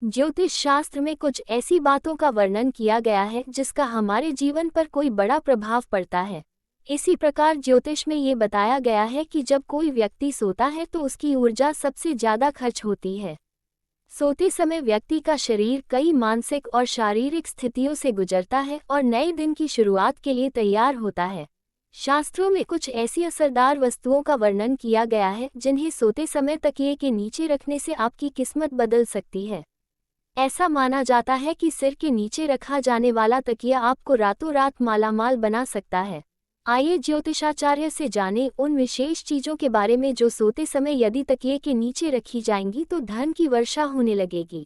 ज्योतिष शास्त्र में कुछ ऐसी बातों का वर्णन किया गया है जिसका हमारे जीवन पर कोई बड़ा प्रभाव पड़ता है। इसी प्रकार ज्योतिष में ये बताया गया है कि जब कोई व्यक्ति सोता है तो उसकी ऊर्जा सबसे ज्यादा खर्च होती है। सोते समय व्यक्ति का शरीर कई मानसिक और शारीरिक स्थितियों से गुजरता है और नए दिन की शुरुआत के लिए तैयार होता है। शास्त्रों में कुछ ऐसी असरदार वस्तुओं का वर्णन किया गया है जिन्हें सोते समय तकिए के नीचे रखने से आपकी किस्मत बदल सकती है। ऐसा माना जाता है कि सिर के नीचे रखा जाने वाला तकिया आपको रातों रात मालामाल बना सकता है। आइए ज्योतिषाचार्य से जानें उन विशेष चीजों के बारे में जो सोते समय यदि तकिए के नीचे रखी जाएंगी तो धन की वर्षा होने लगेगी।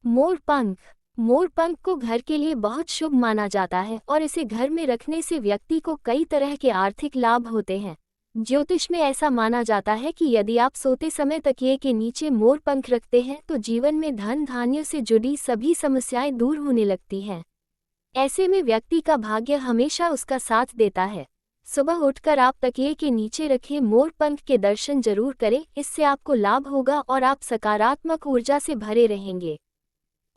मोर पंख। मोर पंख को घर के लिए बहुत शुभ माना जाता है और इसे घर में रखने से व्यक्ति को कई तरह के आर्थिक लाभ होते हैं। ज्योतिष में ऐसा माना जाता है कि यदि आप सोते समय तकिए के नीचे मोर पंख रखते हैं तो जीवन में धन धान्य से जुड़ी सभी समस्याएं दूर होने लगती हैं। ऐसे में व्यक्ति का भाग्य हमेशा उसका साथ देता है। सुबह उठकर आप तकिए के नीचे रखे मोर पंख के दर्शन जरूर करें, इससे आपको लाभ होगा और आप सकारात्मक ऊर्जा से भरे रहेंगे।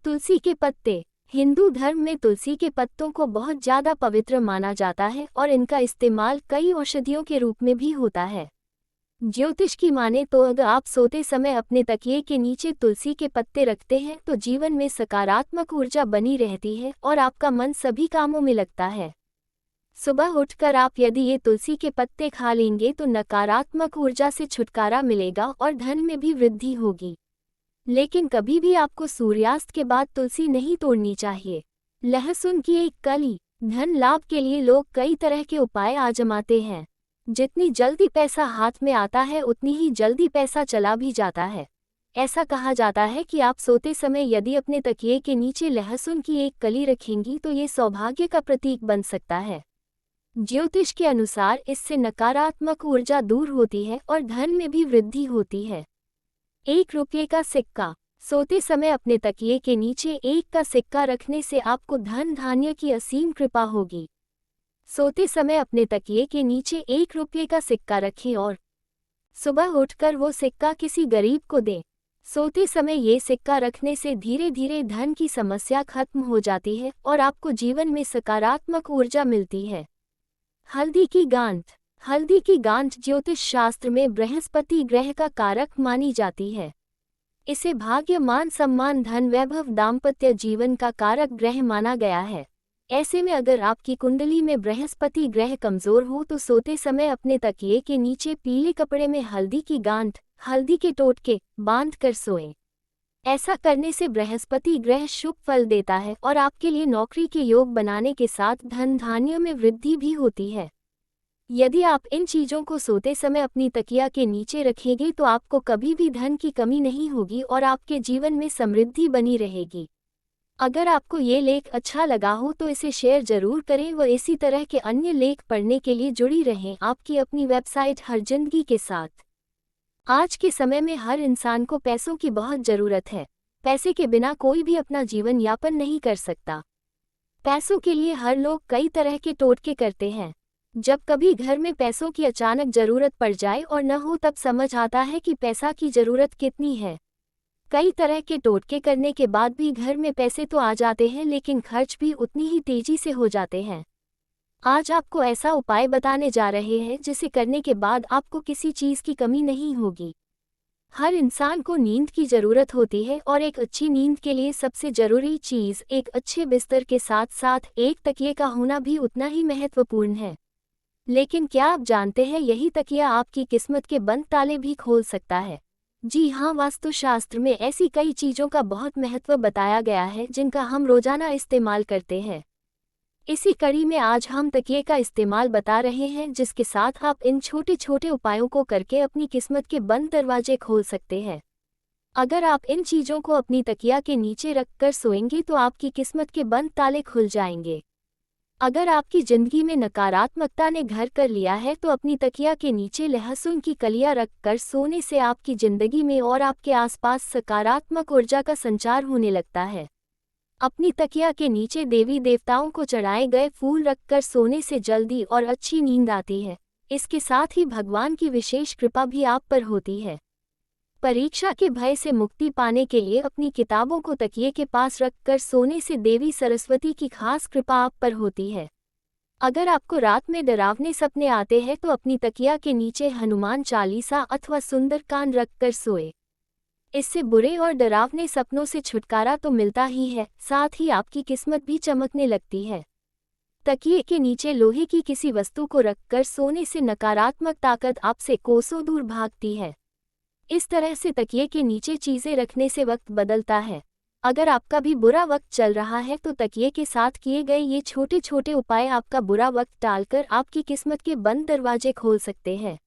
तुलसी के पत्ते। हिंदू धर्म में तुलसी के पत्तों को बहुत ज्यादा पवित्र माना जाता है और इनका इस्तेमाल कई औषधियों के रूप में भी होता है। ज्योतिष की माने तो अगर आप सोते समय अपने तकिए के नीचे तुलसी के पत्ते रखते हैं तो जीवन में सकारात्मक ऊर्जा बनी रहती है और आपका मन सभी कामों में लगता है। सुबह उठकर आप यदि ये तुलसी के पत्ते खा लेंगे तो नकारात्मक ऊर्जा से छुटकारा मिलेगा और धन में भी वृद्धि होगी। लेकिन कभी भी आपको सूर्यास्त के बाद तुलसी नहीं तोड़नी चाहिए। लहसुन की एक कली। धन लाभ के लिए लोग कई तरह के उपाय आजमाते हैं। जितनी जल्दी पैसा हाथ में आता है उतनी ही जल्दी पैसा चला भी जाता है। ऐसा कहा जाता है कि आप सोते समय यदि अपने तकिए के नीचे लहसुन की एक कली रखेंगी तो ये सौभाग्य का प्रतीक बन सकता है। ज्योतिष के अनुसार इससे नकारात्मक ऊर्जा दूर होती है और धन में भी वृद्धि होती है। 1 रुपये का सिक्का। सोते समय अपने तकिए के नीचे 1 का सिक्का रखने से आपको धन धान्य की असीम कृपा होगी। सोते समय अपने तकिए के नीचे 1 रुपये का सिक्का रखें और सुबह उठकर वो सिक्का किसी गरीब को दें। सोते समय ये सिक्का रखने से धीरे धीरे धन की समस्या खत्म हो जाती है और आपको जीवन में सकारात्मक ऊर्जा मिलती है। हल्दी की गांठ। हल्दी की गांठ ज्योतिष शास्त्र में बृहस्पति ग्रह का कारक मानी जाती है। इसे भाग्य मान सम्मान धन वैभव दाम्पत्य जीवन का कारक ग्रह माना गया है। ऐसे में अगर आपकी कुंडली में बृहस्पति ग्रह कमजोर हो तो सोते समय अपने तकिए के नीचे पीले कपड़े में हल्दी की गांठ, हल्दी के टोटके बांध कर सोएं। ऐसा करने से बृहस्पति ग्रह शुभ फल देता है और आपके लिए नौकरी के योग बनाने के साथ धन धान्य में वृद्धि भी होती है। यदि आप इन चीजों को सोते समय अपनी तकिया के नीचे रखेंगे तो आपको कभी भी धन की कमी नहीं होगी और आपके जीवन में समृद्धि बनी रहेगी। अगर आपको ये लेख अच्छा लगा हो तो इसे शेयर जरूर करें व इसी तरह के अन्य लेख पढ़ने के लिए जुड़ी रहें आपकी अपनी वेबसाइट हर जिंदगी के साथ। आज के समय में हर इंसान को पैसों की बहुत जरूरत है। पैसे के बिना कोई भी अपना जीवन यापन नहीं कर सकता। पैसों के लिए हर लोग कई तरह के टोटके करते हैं। जब कभी घर में पैसों की अचानक जरूरत पड़ जाए और न हो तब समझ आता है कि पैसा की जरूरत कितनी है। कई तरह के टोटके करने के बाद भी घर में पैसे तो आ जाते हैं लेकिन खर्च भी उतनी ही तेजी से हो जाते हैं। आज आपको ऐसा उपाय बताने जा रहे हैं जिसे करने के बाद आपको किसी चीज की कमी नहीं होगी। हर इंसान को नींद की जरूरत होती है और एक अच्छी नींद के लिए सबसे जरूरी चीज एक अच्छे बिस्तर के साथ साथ एक तकिए का होना भी उतना ही महत्वपूर्ण है। लेकिन क्या आप जानते हैं यही तकिया आपकी किस्मत के बंद ताले भी खोल सकता है। जी हाँ, वास्तुशास्त्र में ऐसी कई चीजों का बहुत महत्व बताया गया है जिनका हम रोजाना इस्तेमाल करते हैं। इसी कड़ी में आज हम तकिए का इस्तेमाल बता रहे हैं जिसके साथ आप इन छोटे छोटे उपायों को करके अपनी किस्मत के बंद दरवाजे खोल सकते हैं। अगर आप इन चीजों को अपनी तकिया के नीचे रखकर सोएंगे तो आपकी किस्मत के बंद ताले खुल जाएंगे। अगर आपकी जिंदगी में नकारात्मकता ने घर कर लिया है तो अपनी तकिया के नीचे लहसुन की कलियां रखकर सोने से आपकी जिंदगी में और आपके आसपास सकारात्मक ऊर्जा का संचार होने लगता है। अपनी तकिया के नीचे देवी देवताओं को चढ़ाए गए फूल रखकर सोने से जल्दी और अच्छी नींद आती है। इसके साथ ही भगवान की विशेष कृपा भी आप पर होती है। परीक्षा के भय से मुक्ति पाने के लिए अपनी किताबों को तकिए के पास रखकर सोने से देवी सरस्वती की खास कृपा आप पर होती है। अगर आपको रात में डरावने सपने आते हैं तो अपनी तकिया के नीचे हनुमान चालीसा अथवा सुंदरकांड रखकर सोए। इससे बुरे और डरावने सपनों से छुटकारा तो मिलता ही है, साथ ही आपकी किस्मत भी चमकने लगती है। तकिए के नीचे लोहे की किसी वस्तु को रखकर सोने से नकारात्मक ताकत आपसे कोसों दूर भागती है। इस तरह से तकिए के नीचे चीजें रखने से वक्त बदलता है। अगर आपका भी बुरा वक्त चल रहा है तो तकिए के साथ किए गए ये छोटे छोटे उपाय आपका बुरा वक्त टालकर आपकी किस्मत के बंद दरवाजे खोल सकते हैं।